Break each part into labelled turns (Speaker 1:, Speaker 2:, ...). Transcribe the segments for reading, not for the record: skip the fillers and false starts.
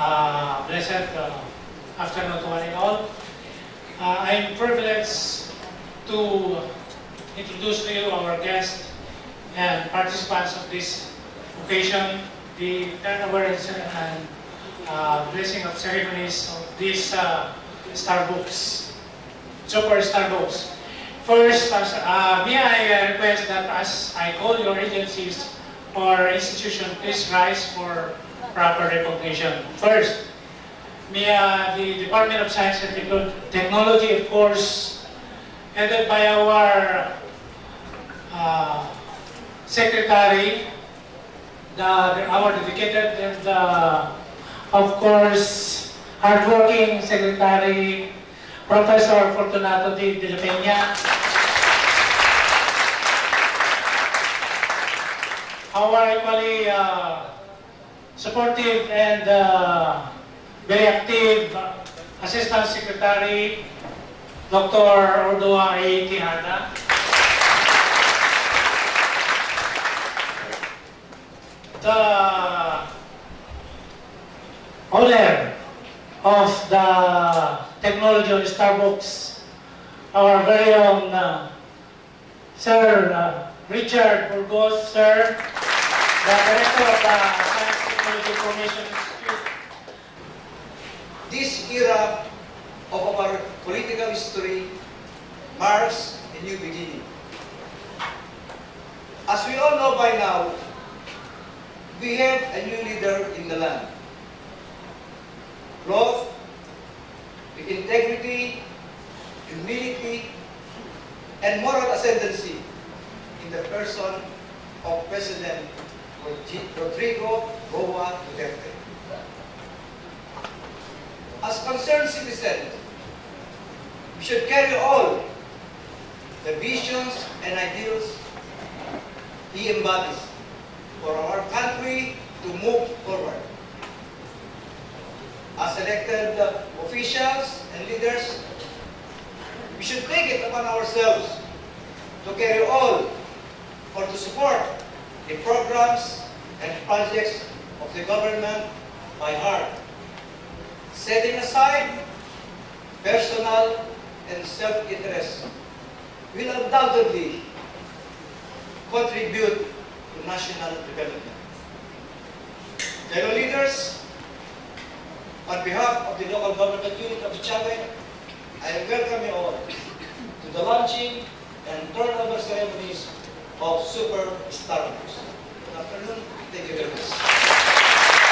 Speaker 1: Blessed afternoon to one and all. I'm privileged to introduce to you our guests and participants of this occasion, the turnover and blessing of ceremonies of these Starbooks, Super Starbooks. First, may I request that as I call your agencies or institution, please rise for proper recognition. First, may the Department of Science and Technology, of course, headed by our Secretary, our dedicated and, of course, hardworking Secretary, Professor Fortunato de la Pena. Our equally supportive and very active Assistant Secretary, Dr. Ordua A. Tihada. The owner of the technology on Starbooks, our very own Sir Richard Burgos, sir, the Director of the Science Technology Information Institute.
Speaker 2: This era of our political history marks a new beginning. As we all know by now, we have a new leader in the land. Growth with integrity, humility, and moral ascendancy in the person of President Rodrigo Roa Duterte. As concerned citizens, we should carry all the visions and ideals he embodies for our country to move forward. As elected officials and leaders, we should take it upon ourselves to carry all or to support the programs and projects of the government by heart, setting aside personal and self-interest will undoubtedly contribute to national development. Fellow leaders, on behalf of the local government unit of Echague, I welcome you all to the launching and turnover ceremonies of Super Starbooks. Good afternoon. Thank you very much.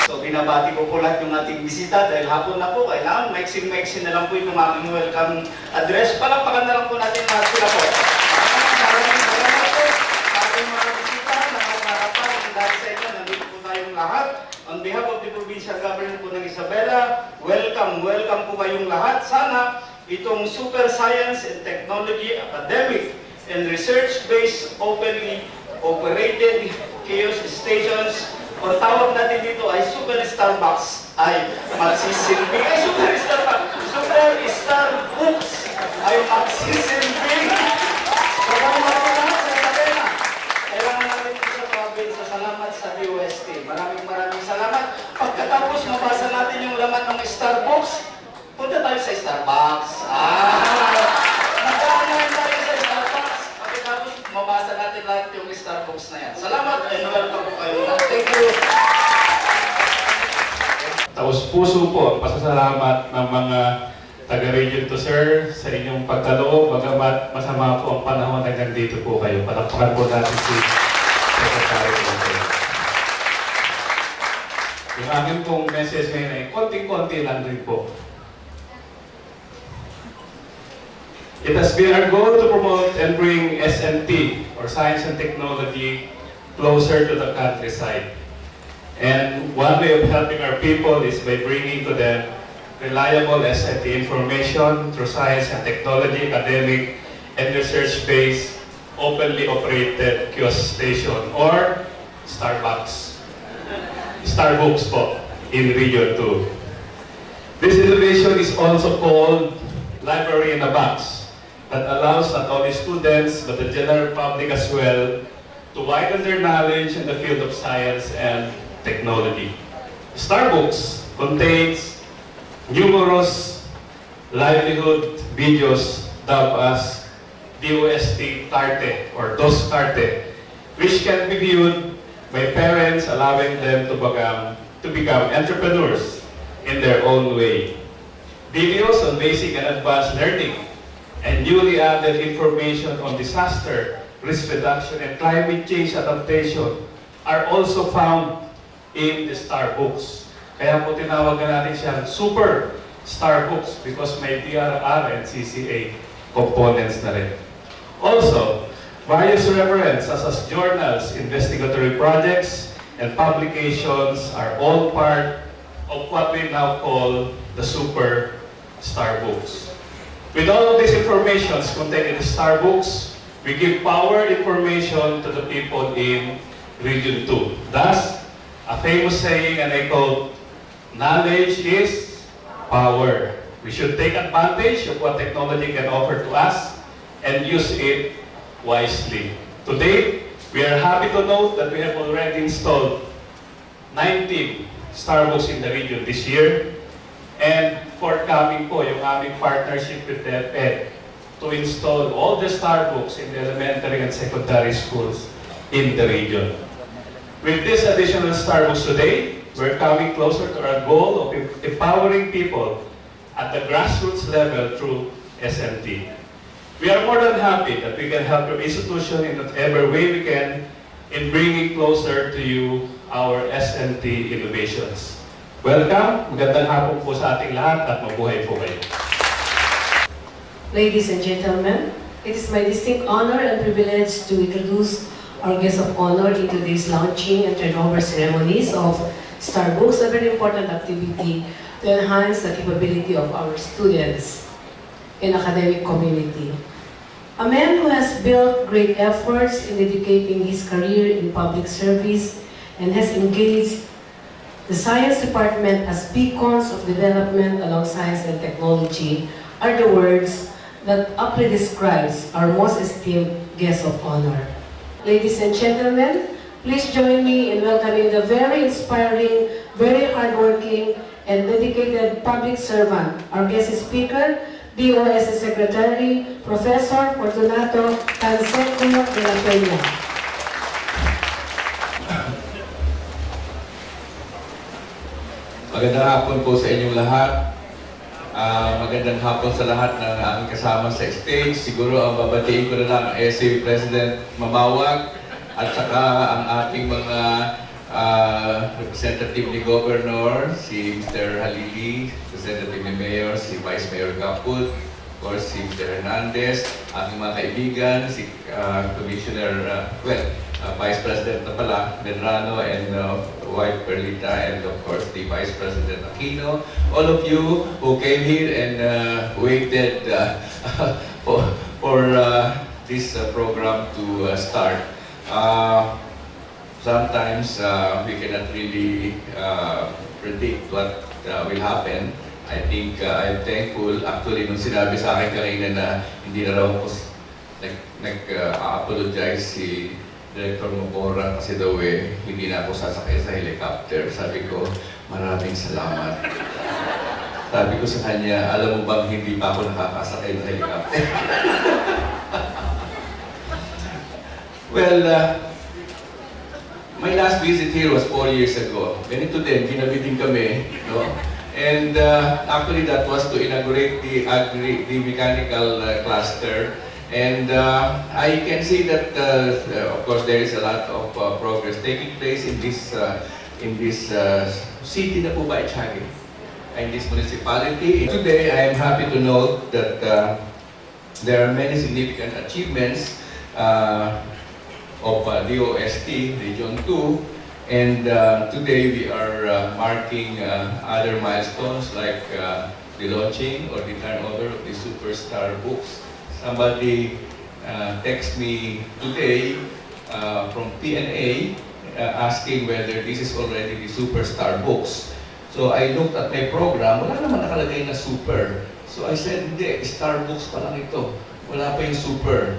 Speaker 3: So, binabati ko po lahat yung ating bisita dahil hapon na po, kailangan maiksin-maiksin na lang po itong aming welcome address. Palakpakan na lang po natin mga sila po. Maraming salamat po sa ating mga bisita, nakakarapan, dahil sa inyo, nandito po tayong lahat. On behalf of the provincial government po ng Isabela, welcome po kayong lahat. Sana itong Super Science and Technology Academic and Research-based openly operated kiosk stations o tawag natin dito ay Super Starbooks ay magsisilbing. Super Starbooks ay magsisilbing. So kung natin lahat sa Pena, kailangan natin sa tawagin sa salamat sa DOST. Maraming salamat. Pagkatapos mabasa natin yung laman ng Starbooks, punta tayo sa Starbucks. Nagkakaroon tayo sa Starbucks. Pagkatapos mabasa natin lahat yung Starbooks na yan. Salamat and welcome po kayo. Thank you.
Speaker 4: Taos-puso po ang pasasalamat ng mga taga-region to sir sa inyong pagkaloob, bagamat masama po ang panahon na nandito po kayo. Palakpakan po natin si Secretary. Yung amin pong message ngayon ay konting-konti lang rin po. It has been our goal to promote and bring SNT, or Science and Technology, closer to the countryside. And one way of helping our people is by bringing to them reliable SNT information through science and technology, academic, and research-based, openly operated kiosk station, or Starbooks po, in Region 2. This innovation is also called Library in a Box, that allows not only students, but the general public as well, to widen their knowledge in the field of science and technology. Starbooks contains numerous livelihood videos dubbed as DOST-STII or DOST-STII, which can be viewed by parents, allowing them to become entrepreneurs in their own way. Videos on basic and advanced learning and newly added information on disaster, risk reduction, and climate change adaptation are also found in the Starbooks. Kaya po tinawagan natin siyang Super Starbooks because may DRR and CCA components na rin. Also, various references such as journals, investigatory projects, and publications are all part of what we now call the Super Starbooks. With all of these informations contained in the Starbooks, we give power information to the people in Region 2. Thus, a famous saying, and I quote, knowledge is power. We should take advantage of what technology can offer to us and use it wisely. Today, we are happy to note that we have already installed 19 Starbooks in the region this year, and forthcoming po yung aming partnership with DepEd to install all the Starbooks in the elementary and secondary schools in the region. With this additional Starbooks today, we're coming closer to our goal of empowering people at the grassroots level through SMT. We are more than happy that we can help your institution in whatever way we can in bringing closer to you our SMT innovations. Welcome, magandang hapon po sa ating lahat at mabuhay po kayo.
Speaker 5: Ladies and gentlemen, it is my distinct honor and privilege to introduce our guest of honor in today's launching and turnover ceremonies of Starbooks, a very important activity to enhance the capability of our students and academic community. A man who has built great efforts in dedicating his career in public service and has engaged the science department as beacons of development along science and technology are the words that aptly describes our most esteemed guest of honor. Ladies and gentlemen, please join me in welcoming the very inspiring, very hardworking, and dedicated public servant, our guest speaker, DOST Secretary, Professor Fortunato de la Pena.
Speaker 6: Magandang hapon po sa inyong lahat. Magandang hapon sa lahat ng aming kasama sa stage. Siguro ang babatiin ko na lang ang SA President Mamawag at saka ang ating mga representative ni Governor, si Mr. Halili, representative ni Mayor, si Vice Mayor Kaput, of course si Mr. Hernandez, aking mga kaibigan, si Commissioner, Vice President na pala, Medrano, and Wife Perlita, and of course the Vice President Aquino, all of you who came here and waited for this program to start. Sometimes we cannot really predict what will happen. I think I'm thankful. Actually, nung sinabi sa akin kanina na hindi na raw ako nag-apologize si Director Mokora kasi daw hindi na ako sasakay sa helicopter. Sabi ko, maraming salamat. Sabi ko sa kanya, alam mo bang hindi pa ako nakakasakay ng helicopter? Well, my last visit here was 4 years ago. Ganito din, ginabi din kami, no? And actually that was to inaugurate the mechanical cluster. And I can see that, of course, there is a lot of progress taking place in this city na po ba, Echague, in this municipality. Today, I am happy to note that there are many significant achievements of DOST Region 2, and today we are marking other milestones like the launching or the turnover of the Super Starbooks. Somebody text me today from Pena asking whether this is already the Super Starbooks. So I looked at my program, wala naman nakalagay na Super. So I said, hindi, Starbooks pa lang ito. Wala pa yung Super.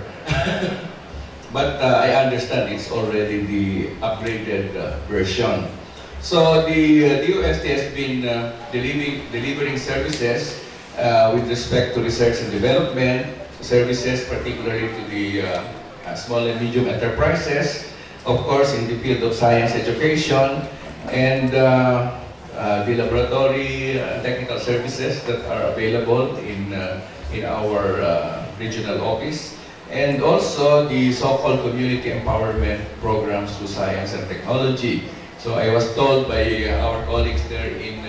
Speaker 6: But I understand it's already the upgraded version. So the DOST has been delivering services with respect to research and development, services particularly to the small and medium enterprises, of course in the field of science education, and the laboratory technical services that are available in our regional office, and also the so-called community empowerment programs through science and technology. So I was told by our colleagues there in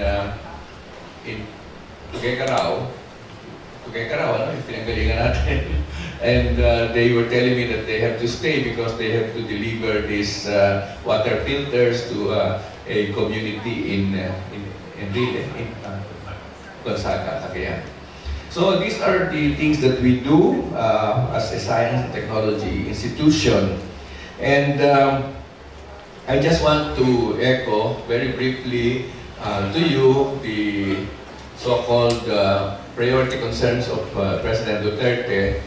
Speaker 6: Tuguegarao, ano, yung pinanggalingan natin. And they were telling me that they have to stay because they have to deliver these water filters to a community in Gonzaga, Cagayan. So these are the things that we do as a science and technology institution. And I just want to echo very briefly to you the so-called priority concerns of President Duterte.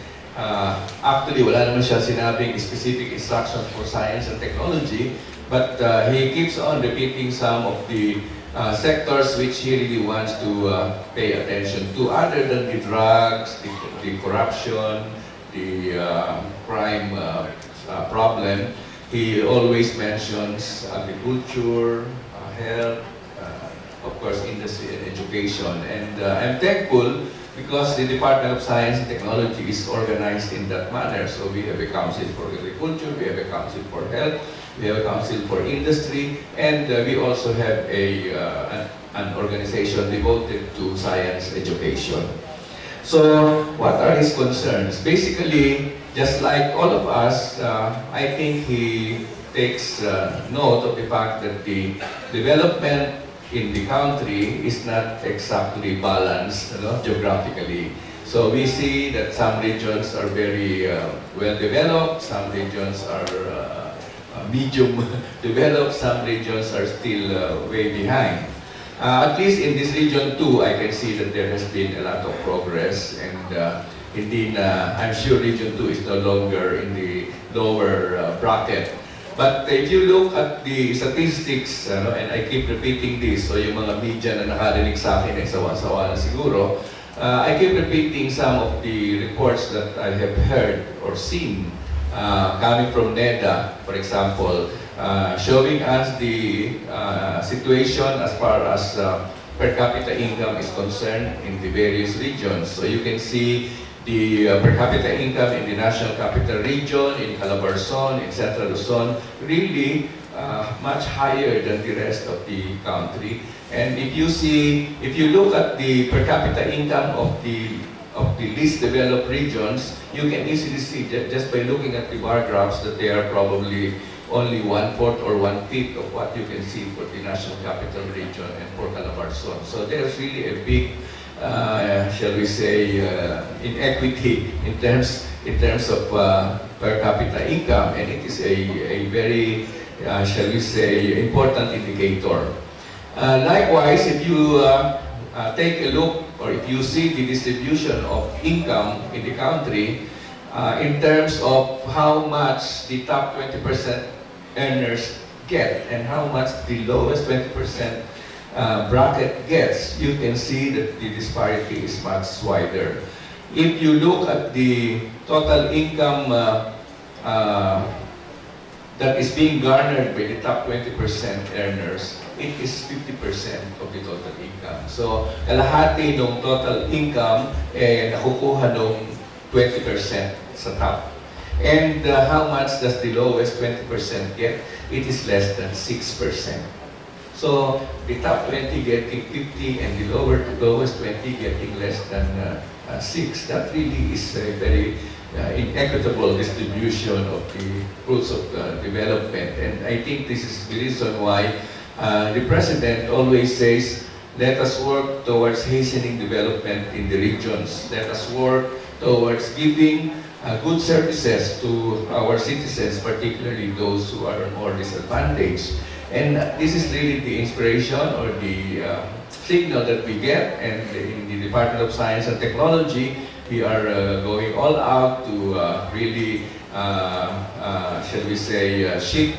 Speaker 6: Actually, wala naman siya sinabing specific instructions for science and technology, but he keeps on repeating some of the sectors which he really wants to pay attention to, other than the drugs, the corruption, the crime problem. He always mentions agriculture, health, of course, industry and education. And I'm thankful because the Department of Science and Technology is organized in that manner. So we have a council for agriculture, we have a council for health, we have a council for industry, and we also have an organization devoted to science education. So what are his concerns? Basically, just like all of us, I think he takes note of the fact that the development in the country is not exactly balanced, geographically. So we see that some regions are very well developed, some regions are medium developed, some regions are still way behind. At least in this region too, I can see that there has been a lot of progress, and indeed, I'm sure region 2 is no longer in the lower bracket. But if you look at the statistics, and I keep repeating this, so yung mga media na nakarinig sa akin ay sawa-sawa na siguro, I keep repeating some of the reports that I have heard or seen coming from NEDA, for example, showing us the situation as far as per capita income is concerned in the various regions. So you can see the per capita income in the National Capital Region, in Calabarzon, in Central Luzon, really much higher than the rest of the country. And if you look at the per capita income of the least developed regions, you can easily see that just by looking at the bar graphs that they are probably only 1/4 or 1/5 of what you can see for the National Capital Region and for Calabarzon. So there's really a big shall we say, inequity in terms of per capita income, and it is a very, shall we say, important indicator. Likewise, if you take a look, or if you see the distribution of income in the country, in terms of how much the top 20% earners get and how much the lowest 20% bracket gets, you can see that the disparity is much wider. If you look at the total income that is being garnered by the top 20% earners, it is 50% of the total income. So, kalahati ng total income nakukuha ng 20% sa top. And how much does the lowest 20% get? It is less than 6%. So the top 20 getting 50 and the lowest 20 getting less than 6. That really is a very inequitable distribution of the fruits of development. And I think this is the reason why the President always says, let us work towards hastening development in the regions. Let us work towards giving good services to our citizens, particularly those who are more disadvantaged. And this is really the inspiration or the signal that we get, and in the Department of Science and Technology, we are going all out to really, shall we say, shift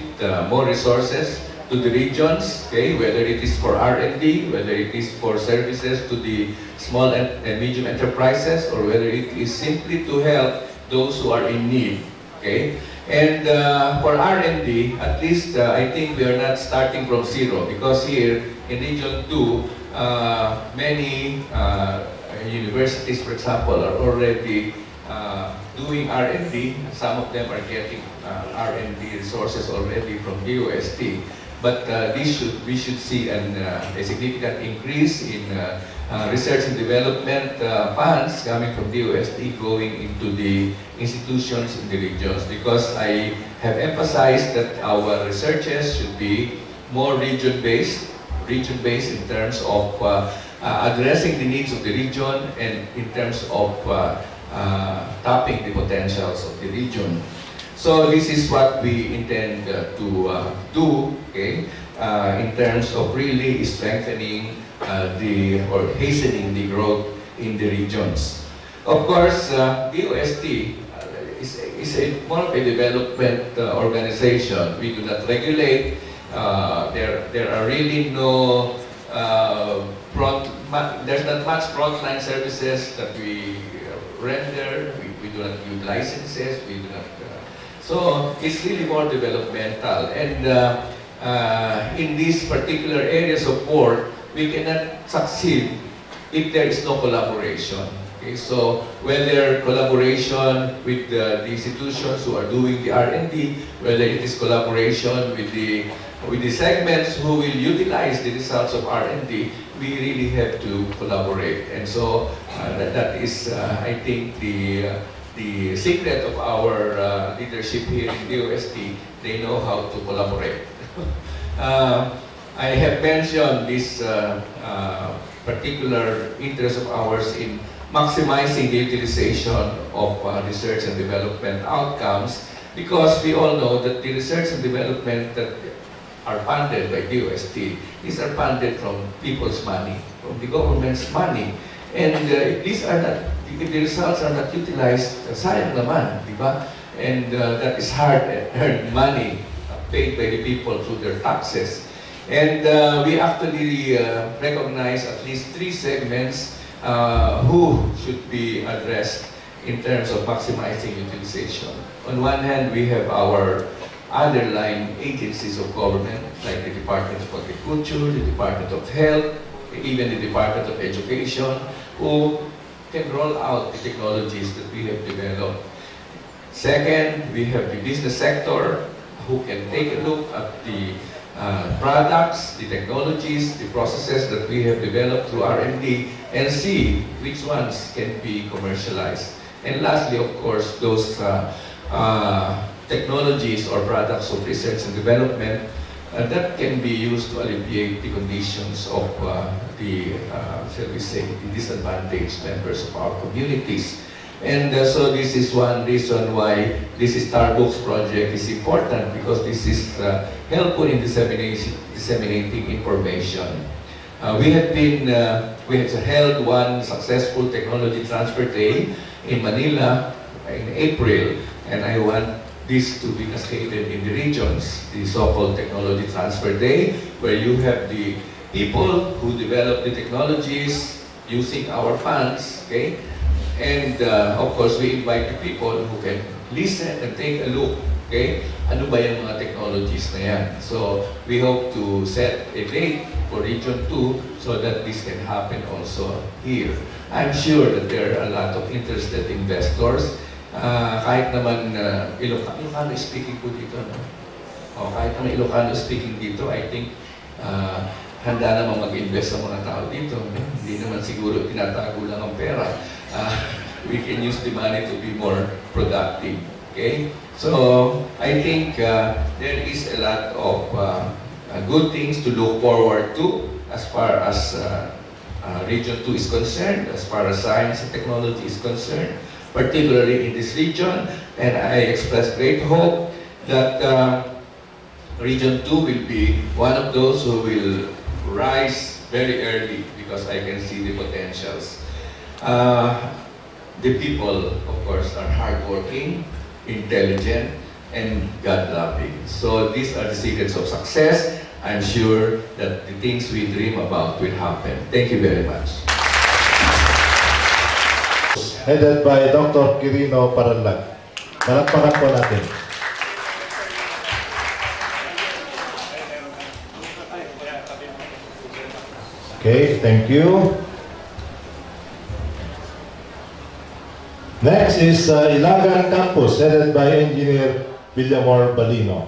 Speaker 6: more resources to the regions, okay, whether it is for R&D, whether it is for services to the small and medium enterprises, or whether it is simply to help those who are in need, okay. And for R&D, at least I think we are not starting from zero, because here in Region 2, many universities, for example, are already doing R&D. Some of them are getting R&D resources already from DOST. But we should see a significant increase in research and development funds coming from DOST going into the institutions in the regions, because I have emphasized that our researches should be more region-based in terms of addressing the needs of the region and in terms of tapping the potentials of the region. So this is what we intend to do, okay, in terms of really strengthening or hastening the growth in the regions. Of course, DOST is more of a development organization. We do not regulate. There are really no there's not much frontline services that we render. We do not give licenses. We do not. So it's really more developmental, and in these particular areas of work, we cannot succeed if there is no collaboration. Okay, so whether collaboration with the institutions who are doing the R&D, whether it is collaboration with the segments who will utilize the results of R&D, we really have to collaborate. And so that is, I think, the secret of our leadership here in DOST. They know how to collaborate. I have mentioned this particular interest of ours in maximizing the utilization of research and development outcomes, because we all know that the research and development that are funded by DOST, these are funded from people's money, from the government's money. And these are not, if the results are not utilized, sayang naman, di ba? And that is hard-earned money paid by the people through their taxes. And we actually recognize at least 3 segments who should be addressed in terms of maximizing utilization. On one hand, we have our underlying agencies of government, like the Department of Agriculture, the Department of Health, even the Department of Education, who can roll out the technologies that we have developed. Second, we have the business sector, who can take a look at the products, the technologies, the processes that we have developed through R&D, and see which ones can be commercialized. And lastly, of course, those technologies or products of research and development that can be used to alleviate the conditions of shall we say, the disadvantaged members of our communities. And so this is one reason why this Starbooks project is important, because this is helpful in disseminating information. We have held one successful technology transfer day in Manila in April, and I want this to be cascaded in the regions, the so-called Technology Transfer Day, where you have the people who develop the technologies using our funds, okay? And of course, we invite the people who can listen and take a look, okay? Ano ba yung mga technologies na yan? So we hope to set a date for Region 2 so that this can happen also here. I'm sure that there are a lot of interested investors. Kahit naman Ilocano speaking po dito, no? Kahit naman Ilocano speaking dito, I think handa naman mag-invest sa mga tao dito. No? Hindi naman siguro tinatago lang ang pera. We can use the money to be more productive. Okay? So, I think there is a lot of good things to look forward to as far as Region 2 is concerned, as far as science and technology is concerned, particularly in this region. And I express great hope that Region 2 will be one of those who will rise very early, because I can see the potentials. The people, of course, are hardworking, intelligent, and God-loving. So these are the secrets of success. I'm sure that the things we dream about will happen. Thank you very much.
Speaker 7: Headed by Dr. Quirino Paralag. Palakpakan po natin. Okay, thank you. Next is Ilagan Campus, headed by Engineer Villamor Balino.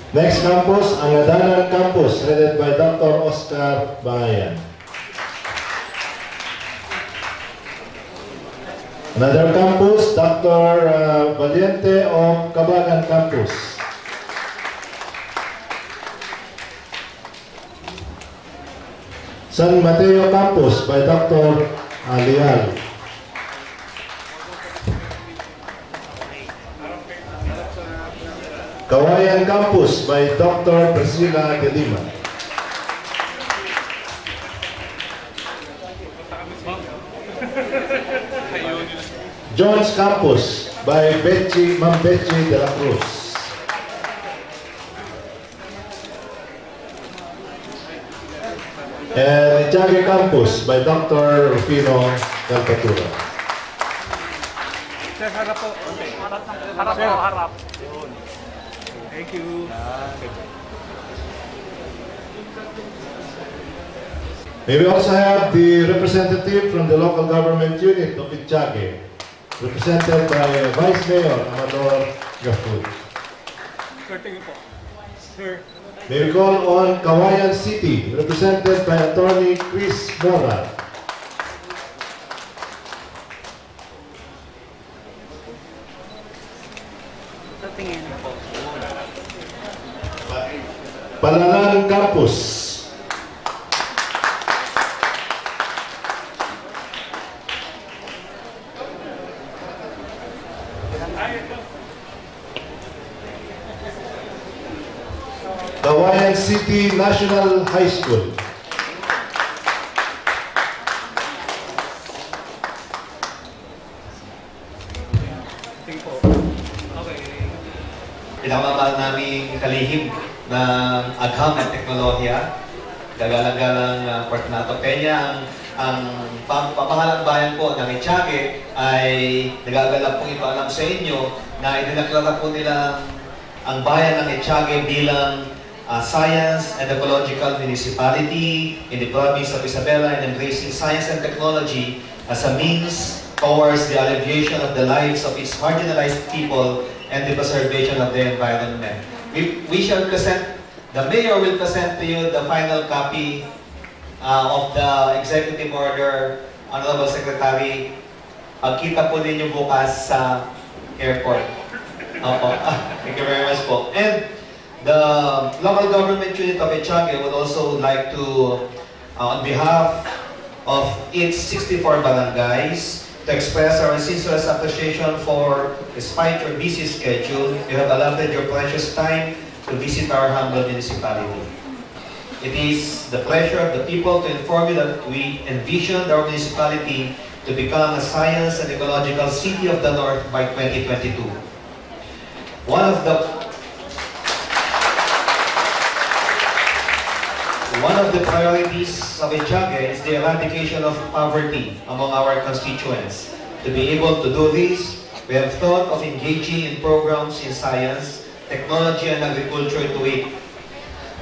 Speaker 7: Next campus, Angadanan Campus, headed by Dr. Oscar Bangayan. Another campus, Dr. Valiente of Cabagan Campus. San Mateo Campus by Dr. Alial. Kawayan Campus by Dr. Priscilla de Lima. Jones Campus by Ma'am Betty de la Cruz. And Echague Campus by Dr. Rufino Calpatura.
Speaker 8: Harap. Thank you.
Speaker 7: May we also have the representative from the local government unit of Echague, represented by Vice Mayor Amador Gafud.
Speaker 8: Sir.
Speaker 7: May we call on Kawayan City, represented by Attorney Chris Mora. Palanan Campus. Kawayan City National High School.
Speaker 9: Pinamamahal naming kalihim ng agham at teknolohiya. Gagalang-galang Fortunato Pena, ang pamahalang bayan po ng Echague ay nagagalak pong ipaalam sa inyo na idinaklara po nila ang bayan ng Echague bilang Science and Ecological Municipality in the province of Isabela, and embracing science and technology as a means towards the alleviation of the lives of its marginalized people and the preservation of the environment. We shall present, the Mayor will present to you the final copy of the Executive Order, Honorable Secretary. Pagkita po ninyo bukas sa airport. Opo. Thank you very much po. And the local government unit of Echague would also like to, on behalf of its 64 barangays, to express our sincerest appreciation for, despite your busy schedule, you have allotted your precious time to visit our humble municipality. It is the pleasure of the people to inform you that we envision our municipality to become a science and ecological city of the North by 2022. One of the priorities of Echague is the eradication of poverty among our constituents. To be able to do this, we have thought of engaging in programs in science, technology, and agriculture to it.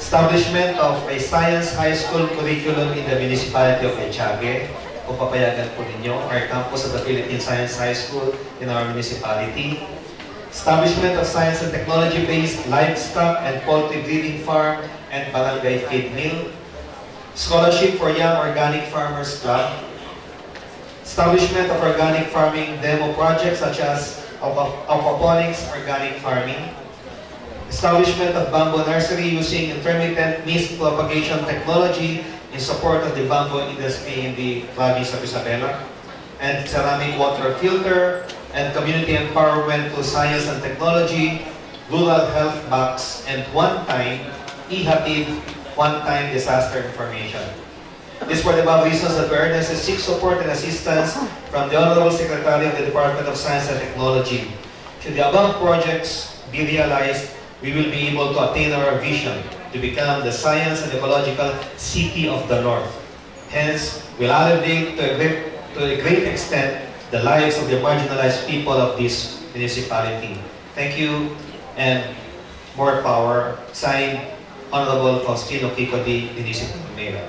Speaker 9: Establishment of a science high school curriculum in the municipality of Echague. Kung papayagan po ninyo, our campus of the Philippine Science High School in our municipality. Establishment of science and technology-based livestock and poultry breeding farm and barangay feed mill. Scholarship for Young Organic Farmers Club. Establishment of organic farming demo projects such as aquaponics organic farming. Establishment of bamboo nursery using intermittent mist propagation technology in support of the bamboo industry in the province of Isabela. And ceramic water filter and community empowerment through science and technology, rural health box, and one-time EHATIV, one-time disaster information. These were the above reasons that we earnestly seek support and assistance from the Honorable Secretary of the Department of Science and Technology. Should the above projects be realized, we will be able to attain our vision to become the science and ecological city of the North. Hence, we'll elevate to a great extent the lives of the marginalized people of this municipality. Thank you, and more power. Signed, Honorable Faustino Kikodi, Municipal Mayor.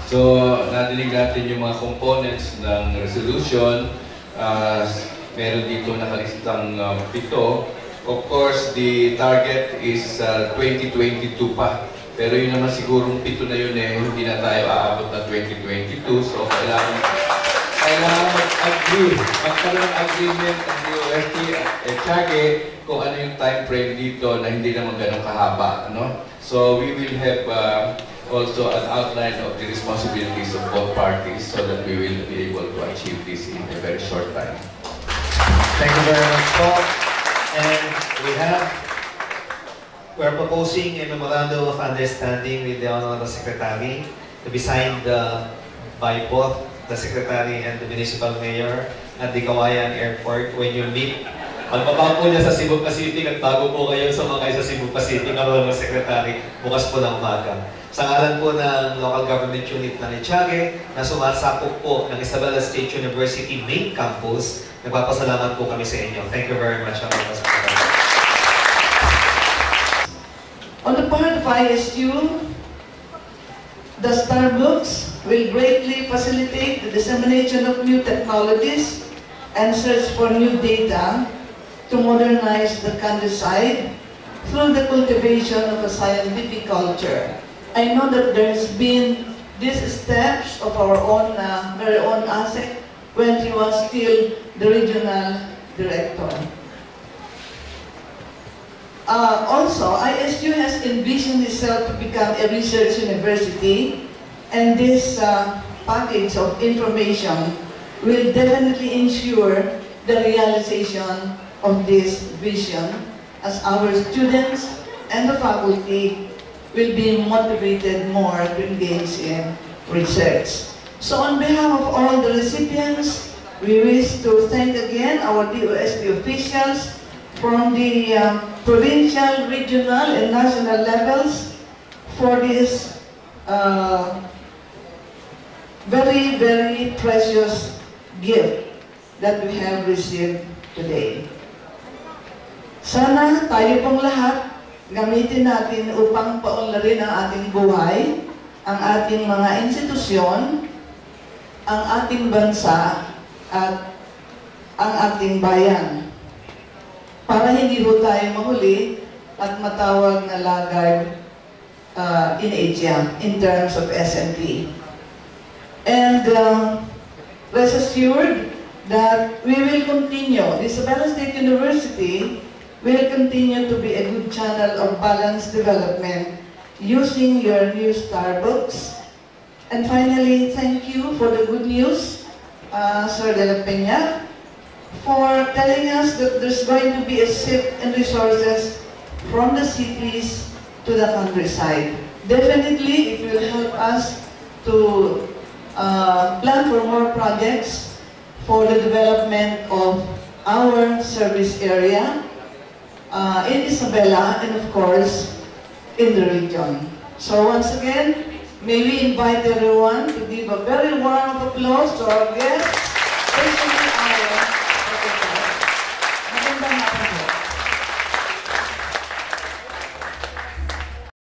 Speaker 6: So, nadinig natin yung mga components ng resolution. Meron dito nakalistang 7. Of course, the target is 2022 pa. Pero yun naman sigurong 7 na yun hindi na tayo aabot na 2022. So, kailangan mag-agree. Magkaroon ng agreement ng DOST at Echague kung ano yung time frame dito na hindi naman ganun kahaba. No? So, we will have also an outline of the responsibilities of both parties so that we will be able to achieve this in a very short time.
Speaker 9: Thank you very much, Paul. And we're proposing a memorandum of understanding with the Honorable Secretary to be signed by both the Secretary and the Municipal Mayor at the Kawayan Airport when you meet. Pagbaba po niya sa Cebu Pacific at bago po kayo sumakay sa Cebu Pacific, Honorable Secretary, bukas po ng umaga. Sa ngalan po ng Local Government Unit ng Echague na sumasakop po ng Isabela State University Main Campus, nagpapasalamat po kami sa inyo. Thank you very much, Honorable Secretary.
Speaker 10: On the part of ISU, the Starbooks will greatly facilitate the dissemination of new technologies and search for new data to modernize the countryside through the cultivation of a scientific culture. I know that there's been these steps of our own, very own ASEC when he was still the regional director. Also, ISU has envisioned itself to become a research university, and this package of information will definitely ensure the realization of this vision as our students and the faculty will be motivated more to engage in research. So on behalf of all the recipients, we wish to thank again our DOST officials from the provincial, regional, and national levels for this very, very precious gift that we have received today. Sana tayo pong lahat gamitin natin upang paunlarin ang ating buhay, ang ating mga institusyon, ang ating bansa, at ang ating bayan. Para hindi po tayo mahuli at matawag na laggard in Asia in terms of S&T. And rest assured that we will continue. The Isabela State University will continue to be a good channel of balanced development using your new Starbooks. And finally, thank you for the good news, Sir De La Pena, for telling us that there's going to be a shift in resources from the cities to the countryside. Definitely, it will help us to plan for more projects for the development of our service area in Isabela and of course in the region. So once again, may we invite everyone to give a very warm applause to our guests, especially our secretary. Magandang hapon.